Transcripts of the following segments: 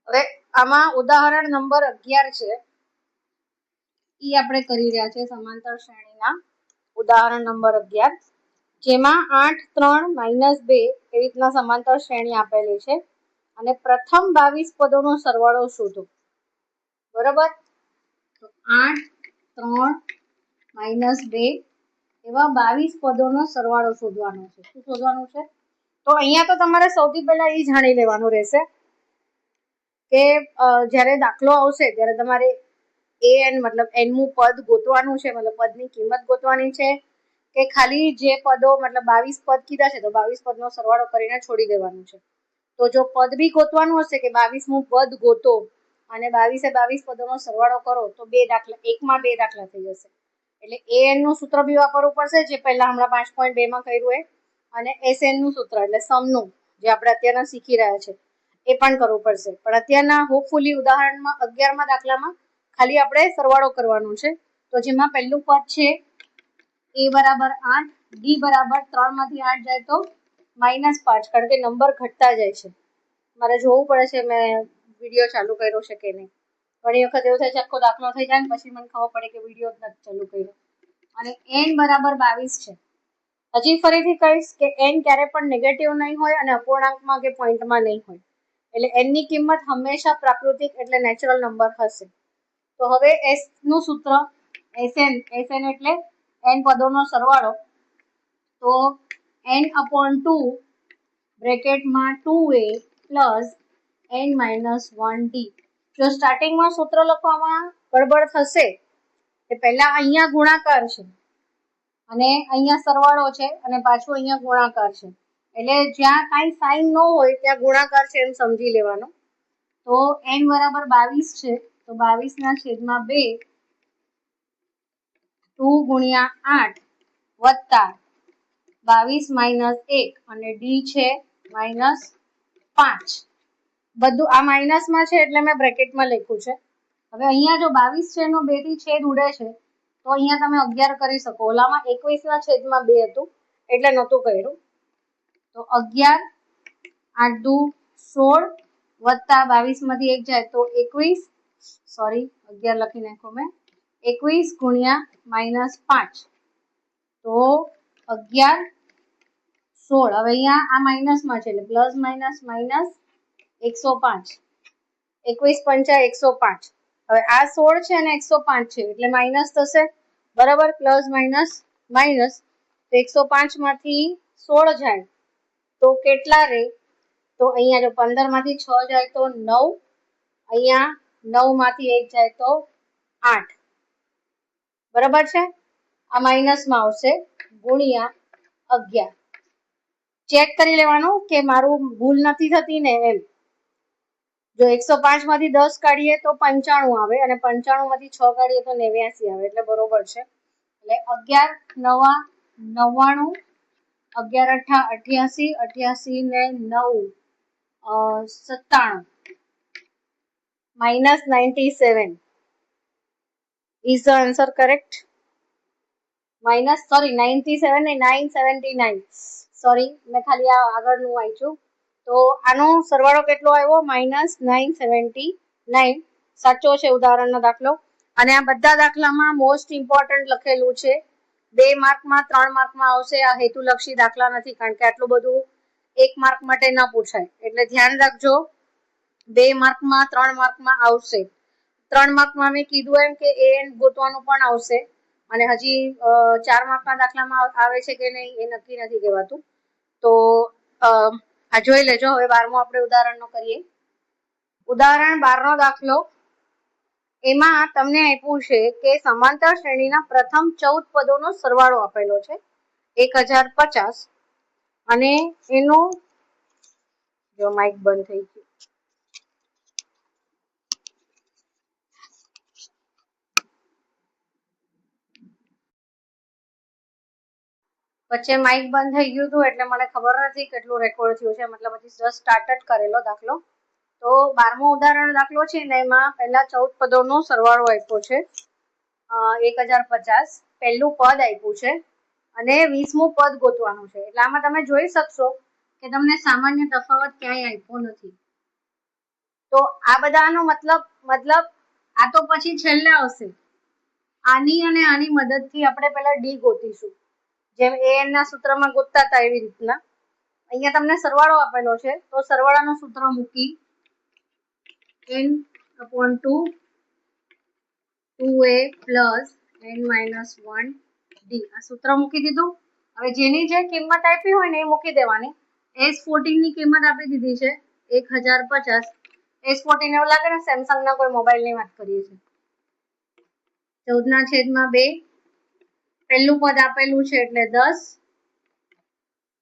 હવે આમાં ઉદાહરણ નંબર 11 છે, ઈ આપણે કરી રહ્યા છે સમાંતર શ્રેણીના ઉદાહરણ નંબર 11, જેમાં 8, 3, -2 એવી રીતના સમાંતર શ્રેણી આપેલી છે અને પ્રથમ 22 પદોનો સરવાળો શોધો. બરોબર, તો 8, 3, -2 એવા 22 પદોનો સરવાળો શોધવાનો છે. શું શોધવાનું છે? તો અહીંયા તો તમારે સૌથી પહેલા એ જાણી લેવાનું રહેશે કે જ્યારે દાખલો આવશે ત્યારે તમારે an મતલબ n નું પદ ગોતવાનું છે, મતલબ પદની કિંમત ગોતવાની છે કે ખાલી જે પદો મતલબ 22 પદ કીધા છે તો 22 પદનો સરવાળો કરીને છોડી દેવાનું છે. તો જો પદ બી ગોતવાનું હશે કે 22મું પદ ગોતો અને 22 પદોનો સરવાળો કરો તો એકમાં બે દાખલા થઈ જશે. એટલે an નું સૂત્ર બી વાપરવું પડશે, જે પહેલા હમણાં 5.2 માં કર્યું હોય, અને sn નું સૂત્ર એટલે સમનું જે આપણે અત્યારના શીખી રહ્યા છે એ પણ કરવું પડશે. પણ અત્યારના હોપફુલી ઉદાહરણમાં 11માં દાખલામાં ખાલી આપણે સરવાળો કરવાનો છે. તો જેમાં પહેલું પદ છે a બરાબર 8, d બરાબર 3 માંથી 8 જાય તો -5, કારણ કે નંબર ઘટતા જાય છે. મારે જોવું પડે છે મેં વિડીયો ચાલુ કર્યો છે કે નહીં. ઘણી વખત એવું થાય છે આખો દાખલો થઈ જાય ને પછી મને ખબર પડે કે વિડીયો જ નથી ચાલુ કર્યો. અને n બરાબર 22 છે. હજી ફરીથી કહીશ કે n ક્યારે પણ નેગેટિવ નહીં હોય અને અપૂર્ણાંકમાં કે પોઈન્ટમાં નહીં હોય. એટલે n ની કિંમત હંમેશા પ્રાકૃતિક એટલે નેચરલ નંબર હશે. તો હવે s નું સૂત્ર sn એટલે n પદોનો સરવાળો. તો n/2 બ્રેકેટમાં 2a પ્લસ n-1d. જો સ્ટાર્ટિંગમાં સૂત્ર લખવામાં ગડબડ થશે કે પહેલા અહીંયા ગુણાકાર છે અને અહીંયા સરવાળો છે અને પાછું અહીંયા ગુણાકાર છે, એટલે જ્યાં કાંઈ સાઈન ન હોય ત્યાં ગુણાકાર છે એમ સમજી લેવાનું. તો n બરાબર 22 છે, તો 22/2 2 ગુણ્યા 8 વત્તા 22 - 1 અને d છે -5. બધું આ માઇનસમાં છે એટલે મેં બ્રેકેટમાં લખ્યું છે. હવે અહીંયા જો 22 છે એનો 2 થી છેદ ઉડે છે તો અહીંયા તમે 11 કરી શકો. ઓલામાં 21/2 હતું એટલે નહોતું કર્યું. તો 11, 8 દુ 16 વત્તા 22 માંથી 1 જાય તો 21, સોરી 11 લખી નાખ્યો મેં, 21 ગુણ્યા -5 તો 11, 16. હવે અહીંયા આ માઇનસમાં છે એટલે પ્લસ માઇનસ -105, 21 × 105. હવે આ 16 છે અને 105 છે એટલે માઇનસ થશે, બરાબર, પ્લસ માઇનસ. તો 105 માંથી 16 જાય તો કેટલા રહે? તો અહીંયા જો 15 માંથી 6 જાય તો 9, અહીંયા 9 માંથી 1 જાય તો 8, બરાબર છે. આ માઇનસમાં આવશે ગુણ્યા 11. ચેક કરી લેવાનું કે મારું ભૂલ નથી થતી ને એમ. જો 105 માંથી 10 કાઢીએ તો 95 આવે અને 95 માંથી 6 કાઢીએ તો 89 આવે, એટલે બરોબર છે. એટલે 11 9 99, 11 8 88 ને 9 97 -97 is the answer correct? -97 ને 979, સોરી મેં ખાલી આ આગળનું વાંચ્યું. તો આનો સરવાળો કેટલો આવ્યો? -979. સાચો છે ઉદાહરણનો દાખલો. અને આ બધા દાખલામાં મોસ્ટ ઇમ્પોર્ટન્ટ લખેલું છે. 2 માર્કમાં 3 માર્કમાં આવશે. આ હેતુલક્ષી દાખલા નથી, કારણ કે આટલું બધું 1 માર્ક માટે ન પૂછાય, એટલે ધ્યાન રાખજો. 2 માર્કમાં 3 માર્કમાં આવશે. 3 માર્કમાં મેં કીધું એમ કે an ગોતવાનું પણ આવશે, અને હજી 4 માર્કના દાખલામાં આવે છે કે નહીં એ નક્કી નથી કહેવાતું. તો આ જોઈ લેજો. હવે 12મું આપણે ઉદાહરણનો કરીએ. ઉદાહરણ 12નો દાખલો, એમાં તમને આપ્યું છે કે સમાંતર શ્રેણીના પ્રથમ 14 પદોનો સરવાળો આપેલો છે 1050, અને એનો જો માઇક બંધ થઈ ગયું, વચ્ચે માઇક બંધ થઈ ગયું હતું એટલે મને ખબર નથી કેટલું રેકોર્ડ થયું છે, મતલબ હજી જસ્ટ સ્ટાર્ટ જ કરેલો દાખલો. તો 12મો ઉદાહરણ દાખલો છે ને, એમાં પહેલા 14 પદોનો સરવાળો આપ્યો છે 1050. પહેલું પદ આપ્યું છે અને 20મું પદ ગોતવાનું છે. એટલે આમાં તમે જોઈ શકશો કે તમને સામાન્ય તફાવત ક્યાંય આપ્યો નથી. તો આ બધાનો મતલબ આ તો પછી છેલ્લે આવશે. આની અને આની મદદથી આપણે પહેલા ડી ગોતીશું, જેમ an ના સૂત્રમાં ગોતતા હતા એવી રીતના. અહીંયા તમને સરવાળો આપેલો છે તો સરવાળાનું સૂત્ર મૂકી n/2 2a plus n-1 d આ સૂત્ર મૂકી દીધું. હવે જેની જે કિંમત આપી હોય ને એ મૂકી દેવાની. S14 ની કિંમત આપી દીધી છે 1050. S14 એવું લાગે ને સેમસંગ ના કોઈ મોબાઈલ ની વાત કરીએ છીએ. 14/2 પહેલું પદ આપેલું છે એટલે 10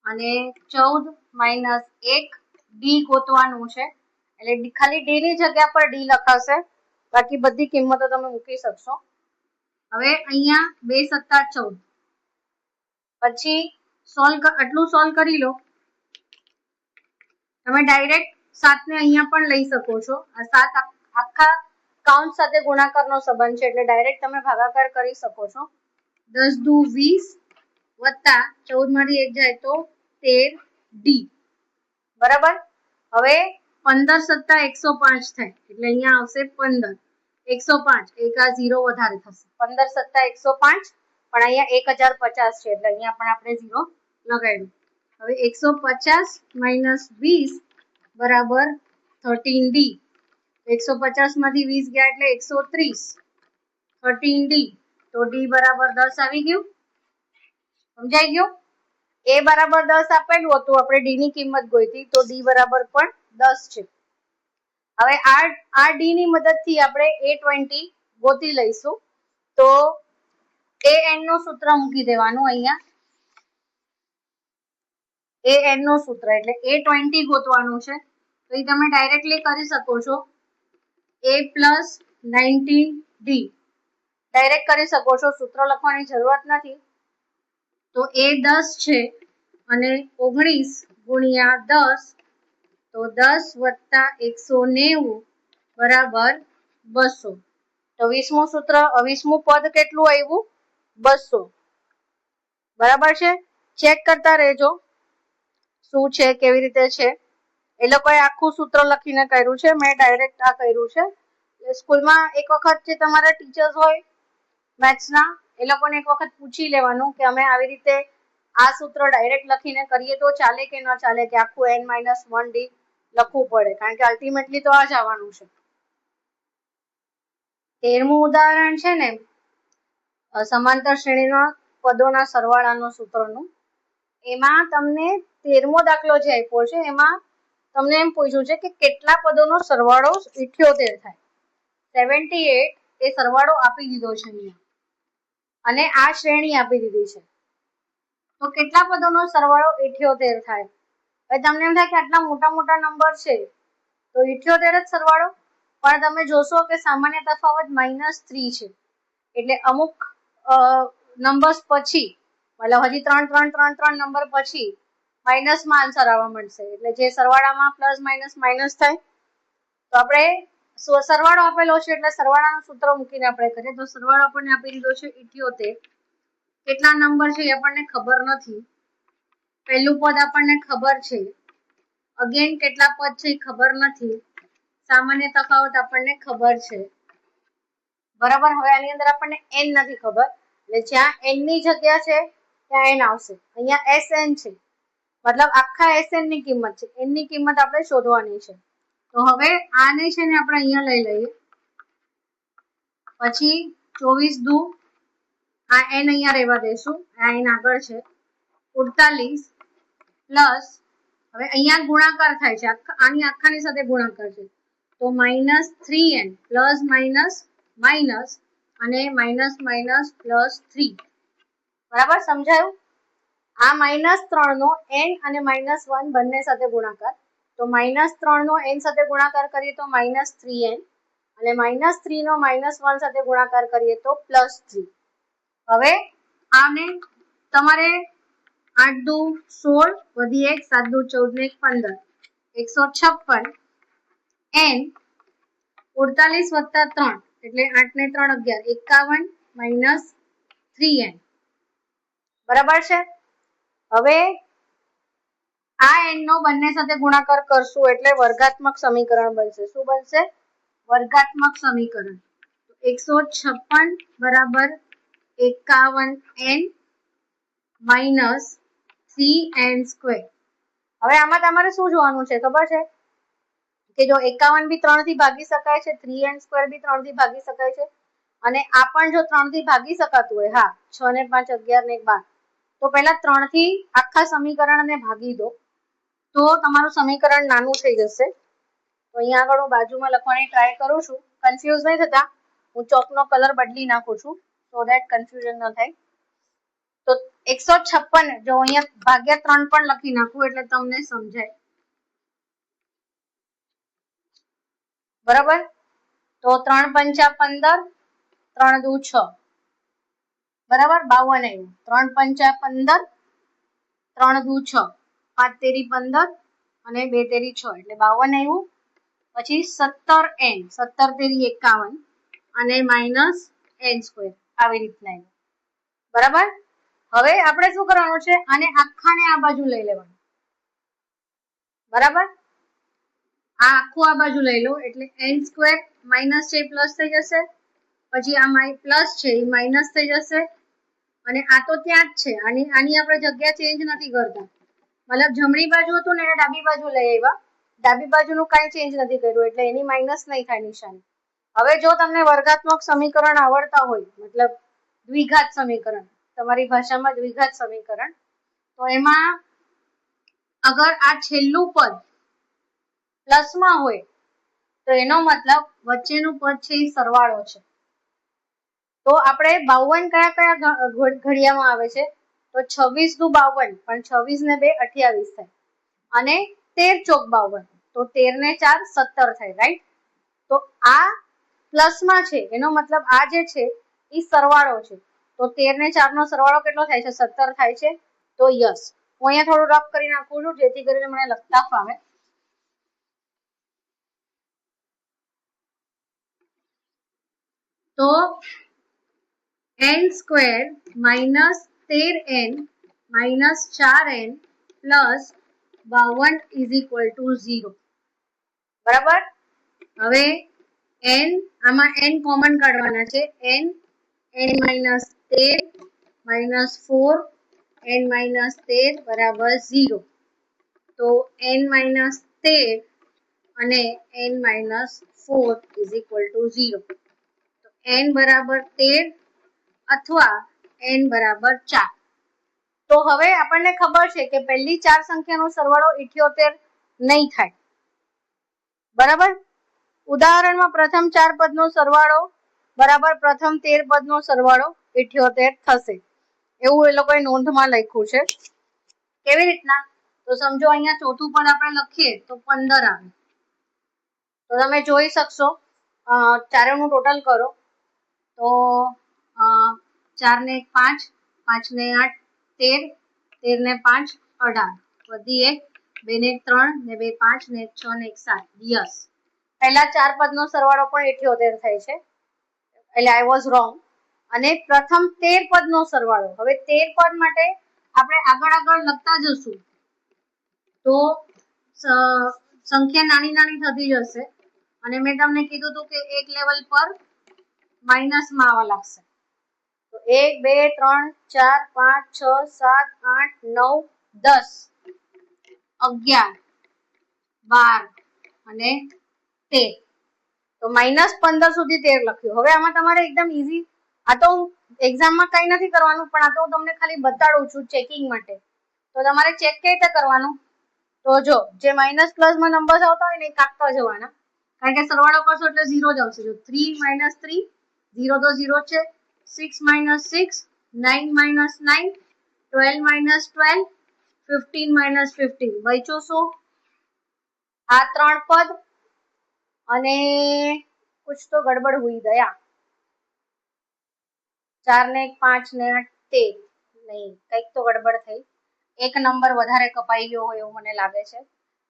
અને 14 - 1 ડી ગોતવાનું છે એટલે ખાલી ડી ની જગ્યા પર ડી લખાશે, બાકી બધી કિંમતો તમે મૂકી શકશો. હવે અહીંયા 2 × 7 = 14. પછી આટલું સોલ્વ કરી લો. તમે ડાયરેક્ટ 7 ને અહીંયા પણ લઈ શકો છો. આ 7 આખા કાઉન્ટ સાથે ગુણાકારનો સંબંધ છે એટલે ડાયરેક્ટ તમે ભાગાકાર કરી શકો છો. 10 દુ 20 વત્તા 14 માંથી 1 જાય તો 13 ડી. બરાબર. હવે 15 + 105 થાય એટલે અહીંયા આવશે 15. 105 એક આ 0 વધારે થશે. 15 + 105 પણ અહીંયા 1050 છે એટલે અહીંયા પણ આપણે 0 લગાડ્યું. હવે 150 - 20 બરાબર 13 ડી. 150 માંથી 20 ગયા એટલે 130. 13 ડી તો ડી બરાબર 10 આવી ગયું. સમજાઈ ગયું? a બરાબર 10 આપેલું હતું, આપણે ડી ની કિંમત ગોતી તો ડી બરાબર પણ 10 છે. હવે આ ડી ની મદદથી આપણે A20 ગોતી લઈશું. તો an નું સૂત્ર મૂકી દેવાનું અહીંયા. an નું સૂત્ર એટલે A20 ગોતવાનું છે તો એ તમે ડાયરેક્ટલી કરી શકો છો. a + 19d ડાયરેક્ટ કરી શકો છો, સૂત્ર લખવાની જરૂરત નથી. તો a 10 છે અને 19 × 10 તો 10 + 190 બરાબર 200. તો 20મું સૂત્ર 20મું પદ કેટલું આવ્યું? 200. બરાબર છે. ચેક કરતા રહેજો શું છે કેવી રીતે છે. એ લોકોએ આખું સૂત્ર લખીને કર્યું છે, મેં ડાયરેક્ટ આ કર્યું છે. સ્કૂલમાં એક વખત જે તમારા ટીચર્સ હોય મેથ્સના એ લોકોને એક વખત પૂછી લેવાનું કે અમે આવી રીતે આ સૂત્ર ડાયરેક્ટ લખીને કરીએ તો ચાલે કે ન ચાલે, કે આખું n-1 ડી લખવું પડે, કારણ કે અલ્ટિમેટલી તો આ જ આવવાનું છે. 13મું ઉદાહરણ છે ને સમાંતર શ્રેણીના પદોના સરવાળાનો સૂત્રનું. એમાં તમને 13મો દાખલો જે આપ્યો છે એમાં તમને એમ પૂછ્યું છે કે કેટલા પદોનો સરવાળો 78 થાય. 78 એ સરવાળો આપી દીધો છે અહીંયા અને આ શ્રેણી આપી દીધી છે. તો કેટલા પદોનો સરવાળો 78 થાય? હવે તમને એમ થાય કે આટલા મોટા મોટા નંબર છે તો 78 જ સરવાળો, પણ તમે જોશો કે સામાન્ય તફાવત -3 છે એટલે અમુક નંબર્સ પછી મતલબ હજી 3 નંબર પછી માઇનસમાં આન્સર આવવા મળશે, એટલે જે સરવાળામાં પ્લસ માઇનસ થાય. તો આપણે સરવાળો આપેલો છે એટલે સરવાળાનું સૂત્ર મૂકીને આપણે કરીએ તો સરવાળો આપણને આપી દીધો છે 78. કેટલા નંબર છે એ આપણને ખબર નથી. પહેલું પદ આપણને ખબર છે, અગેન કેટલા પદ છે એ ખબર નથી, સામાન્ય તફાવત આપણને ખબર છે. બરાબર. હવે આની અંદર આપણને n નથી ખબર એટલે જ્યાં n ની જગ્યા છે ત્યાં n આવશે. અહીંયા Sn છે મતલબ આખા Sn ની કિંમત છે, n ની કિંમત આપણે શોધવાની છે. તો હવે આને છે ને આપણે અહીંયા લઈ લઈએ. પછી 24 દુ આ n અહીંયા રહેવા દેશું, આ n આગળ છે. 48 પ્લસ હવે અહીંયા ગુણાકાર થાય છે, આની આખાની સાથે ગુણાકાર છે તો -3n પ્લસ માઇનસ અને -3. બરાબર સમજાયું? આ -3 નો n અને -1 બંને સાથે ગુણાકાર, તો -3 નો n સાથે ગુણાકાર કરીએ તો -3n અને -3 નો -1 સાથે ગુણાકાર કરીએ તો +3. હવે આને તમારે 8 દુ 16 વધી 1 7 દુ 14 ને 15 156 n 48 + 3 એટલે 8 ને 3 11 51 -3n. બરાબર છે. હવે આ n નો બંને સાથે ગુણાકાર કરશું એટલે વર્ગાત્મક સમીકરણ બનશે. શું બનશે? વર્ગાત્મક સમીકરણ. 156 બરાબર 51n માઇનસ 3n². હવે આમાં તમારે શું જોવાનું છે ખબર છે કે જો 51 બી 3 થી ભાગી શકાય છે, 3n² બી 3 થી ભાગી શકાય છે, અને આ પણ જો 3 થી ભાગી શકાતું હોય, હા 6 ને 5 11 ને 12, તો પહેલા 3 થી આખા સમીકરણને ભાગી દો તો તમારું સમીકરણ નાનું થઈ જશે. તો અહીંયા આગળ હું બાજુમાં લખવાની ટ્રાય કરું છું. કન્ફ્યુઝ નહીં થતા, હું ચોકનો કલર બદલી નાખું છું સો ધેટ કન્ફ્યુઝન ન થાય. તો 156 જો અહીંયા ભાગ્યા 3 પણ લખી નાખું એટલે તમને સમજાય. બરાબર? તો 3 પંચા 15, 3 દુ 6, બરાબર 52 આવ્યું. 3 પંચા 15, 3 દુ 6, 5 તેરી 15 અને 2 તેરી 6 એટલે 52 આવ્યું. પછી 17n, 17 તેરી 51 અને માઇનસ n², આવી રીતના આવ્યું. બરાબર? હવે આપણે શું કરવાનું છે, આને આખાને આ બાજુ લઈ લેવાનું. બરાબર? આ આખું આ બાજુ લઈ લો એટલે n² માઇનસ છે પ્લસ થઈ જશે, પછી આ પ્લસ છે એ માઇનસ થઈ જશે, અને આ તો ત્યાં જ છે, આની આપણે જગ્યા ચેન્જ નથી કરતા. મતલબ જમણી બાજુ હતું ને એને ડાબી બાજુ લઈ આવ્યા, ડાબી બાજુનું કાંઈ ચેન્જ નથી કર્યું એટલે એની માઇનસ નહીં થાય નિશાની. હવે જો તમને વર્ગાત્મક સમીકરણ આવડતા હોય, મતલબ દ્વિઘાત સમીકરણ, તમારી ભાષામાં દ્વિઘાત સમીકરણ, તો એમાં અગર આ છેલ્લું પદ પ્લસમાં હોય તો એનો મતલબ વચ્ચેનું પદ છે એ સરવાળો છે. તો આપણે 52 કયા ઘડિયામાં આવે છે? તો 26 દુ 52, પણ 26 ને 2 28 થાય, અને 13 ચોક 52, તો 13 ને 4 17 થાય, રાઈટ? તો આ પ્લસમાં છે એનો મતલબ આ જે છે એ સરવાળો છે. તો 13 ને 4 નો સરવાળો કેટલો થાય છે? 17 થાય છે. તો યસ, હું અહીંયા થોડું રફ કરી નાખું છું જેથી કરીને મને લખતા ફાવે. તો n² minus 13n minus 4n plus 52 is equal to 0. બરાબર? હવે n, આમાં n કોમન કાઢવાના છે. n minus 13 minus 4 n minus 13 બરાબર 0. તો n માઇનસ 13 અને n minus 4 is equal to 0. તો n બરાબર 13 અથવા n બરાબર 4. તો હવે આપણને ખબર છે કે પહેલી 4 સંખ્યાનો સરવાળો 78 નહીં થાય. બરાબર? ઉદાહરણમાં પ્રથમ 4 પદનો સરવાળો બરાબર પ્રથમ 13 પદનો સરવાળો 78 થશે, એવું એ લોકોએ નોંધમાં લખ્યું છે. કેવી રીતના? તો સમજો અહીંયા ચોથું પદ આપણે લખીએ તો 15 આવે. તો તમે જોઈ શકશો, ચારેનું ટોટલ કરો તો 4 ને 1 5, 5 ને 8 13, 13 ને 5 18, વધી 1, 2 ને 3 ને 2 5 ને 6 ને 1 7. યસ, પહેલા 4 પદનો સરવાળો પણ 78 થાય છે, એટલે આઈ વોઝ રોંગ. અને પ્રથમ 13 પદનો સરવાળો, હવે 13 પદ માટે આપણે આગળ લખતા જશું તો સંખ્યા નાની નાની થતી જશે, અને મેં તમને કીધું હતું કે એક લેવલ પર માઇનસમાં આવવા લાગશે. તો 1 2 3 4 5 6 7 8 9 10 11 12 અને 13. તો -15 સુધી 13 લખ્યું. હવે આમાં તમારે એકદમ ઈઝી, આ તો એક્ઝામમાં કઈ નથી કરવાનું, પણ આ તો હું તમને ખાલી બતાડું છું ચેકિંગ માટે. તો તમારે ચેક કઈ રીતે કરવાનું? તો જો જે માઇનસ પ્લસમાં નંબર્સ આવતા હોય ને એ કાપતા જવાના, કારણ કે સરવાળો કરશો એટલે 0 જ આવશે. જો 3 - 3 0 તો 0 છે, 6 - 6 9 - 9 12 - 12 15 - 15, બચ્યું શું? આ 3 પદ અને કુછ તો ગડબડ હુઈ દયા. 4 ને 1 5 ને 8 13, નહીં કંઈક તો ગડબડ થઈ, એક નંબર વધારે કપાઈ ગયો હોય એવું મને લાગે છે,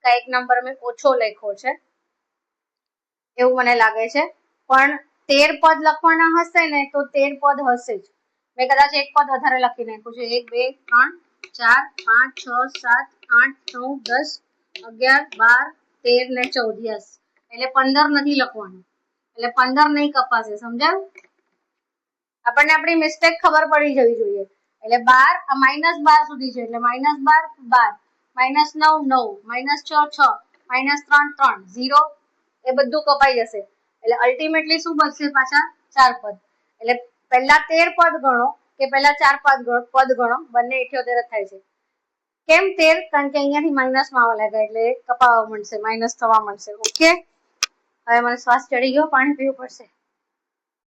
કંઈક નંબર મેં ઓછો લખ્યો છે એવું મને લાગે છે. પણ 13 પદ લખવાના હશે ને તો 13 પદ હશે જ. મેં કદાચ એક પદ વધારે લખી નાખ્યું છે. 1 2 3 4 5 6 8 9 10 11 12 13 ને 14 યસ એટલે 15 નથી લખવાનું એટલે 15 નહીં કપાશે સમજાયું આપણને આપણી મિસ્ટેક ખબર પડી જવી જોઈએ એટલે 12 આ -12 સુધી છે એટલે -12 12 -9 9 -6 6 -3 3 0 એ બધું કપાઈ જશે એટલે અલ્ટિમેટલી શું બચશે પાછા 4 પદ એટલે પહેલા 13 પદ ગણો કે પહેલા 4 પદ ગણો બંને 78 જ થાય છે કેમ 13 કારણ કે અહીંયાથી માઇનસ માં આવવા લાગે એટલે કપાવા મળશે માઇનસ થવા મળશે ઓકે હવે મને શ્વાસ ચડી ગયો પાણી પીવું પડશે